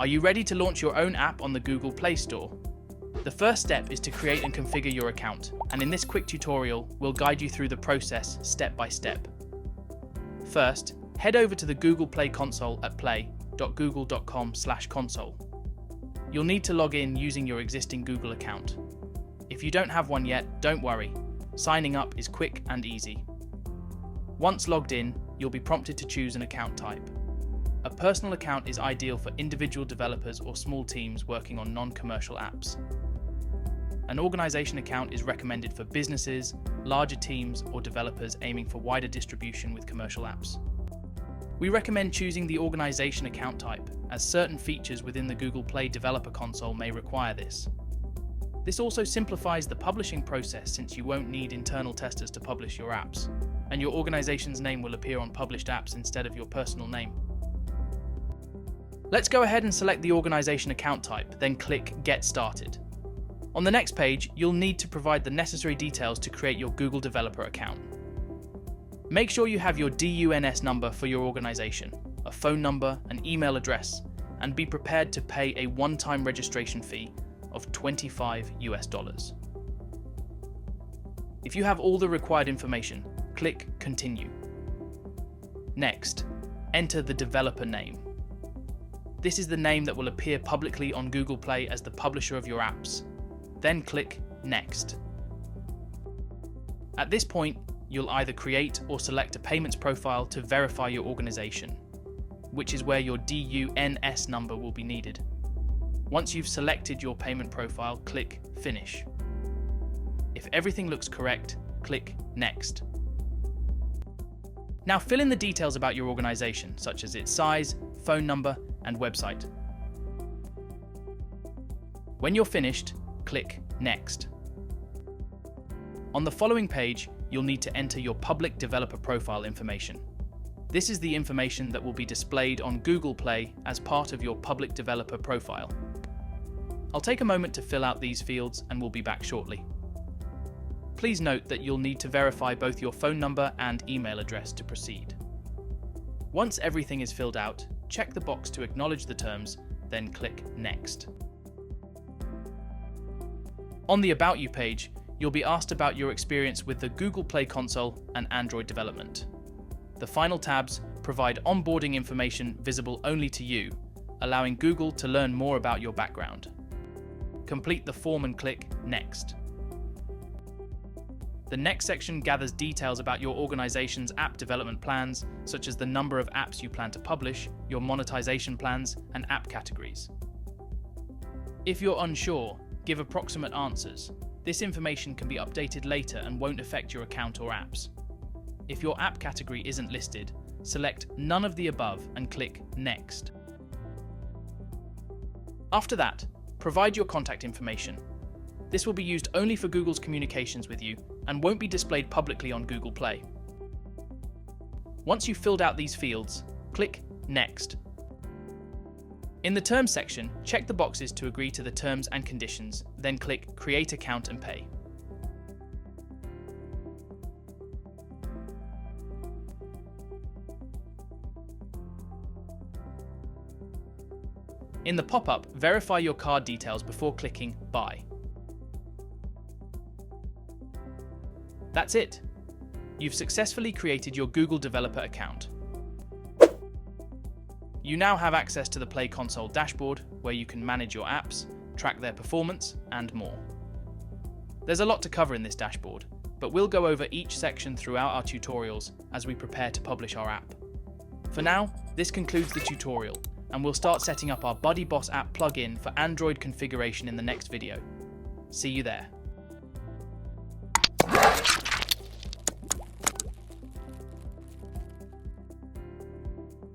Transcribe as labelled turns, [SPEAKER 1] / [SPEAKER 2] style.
[SPEAKER 1] Are you ready to launch your own app on the Google Play Store? The first step is to create and configure your account, and in this quick tutorial, we'll guide you through the process step by step. First, head over to the Google Play console at play.google.com/console. You'll need to log in using your existing Google account. If you don't have one yet, don't worry. Signing up is quick and easy. Once logged in, you'll be prompted to choose an account type. A personal account is ideal for individual developers or small teams working on non-commercial apps. An organization account is recommended for businesses, larger teams, or developers aiming for wider distribution with commercial apps. We recommend choosing the organization account type, as certain features within the Google Play Developer Console may require this. This also simplifies the publishing process since you won't need internal testers to publish your apps, and your organization's name will appear on published apps instead of your personal name. Let's go ahead and select the organization account type, then click Get Started. On the next page, you'll need to provide the necessary details to create your Google Developer account. Make sure you have your DUNS number for your organization, a phone number, an email address, and be prepared to pay a one-time registration fee of $25. If you have all the required information, click Continue. Next, enter the developer name. This is the name that will appear publicly on Google Play as the publisher of your apps. Then click Next. At this point, you'll either create or select a payments profile to verify your organization, which is where your DUNS number will be needed. Once you've selected your payment profile, click Finish. If everything looks correct, click Next. Now fill in the details about your organization, such as its size, phone number, and website. When you're finished, click Next. On the following page, you'll need to enter your public developer profile information. This is the information that will be displayed on Google Play as part of your public developer profile. I'll take a moment to fill out these fields and we'll be back shortly. Please note that you'll need to verify both your phone number and email address to proceed. Once everything is filled out, check the box to acknowledge the terms, then click Next. On the About You page, you'll be asked about your experience with the Google Play console and Android development. The final tabs provide onboarding information visible only to you, allowing Google to learn more about your background. Complete the form and click Next. The next section gathers details about your organization's app development plans, such as the number of apps you plan to publish, your monetization plans, and app categories. If you're unsure, give approximate answers. This information can be updated later and won't affect your account or apps. If your app category isn't listed, select None of the above and click Next. After that, provide your contact information. This will be used only for Google's communications with you and won't be displayed publicly on Google Play. Once you've filled out these fields, click Next. In the Terms section, check the boxes to agree to the terms and conditions, then click Create Account and Pay. In the pop-up, verify your card details before clicking Buy. That's it. You've successfully created your Google Developer account. You now have access to the Play Console dashboard, where you can manage your apps, track their performance, and more. There's a lot to cover in this dashboard, but we'll go over each section throughout our tutorials as we prepare to publish our app. For now, this concludes the tutorial, and we'll start setting up our BuddyBoss app plugin for Android configuration in the next video. See you there.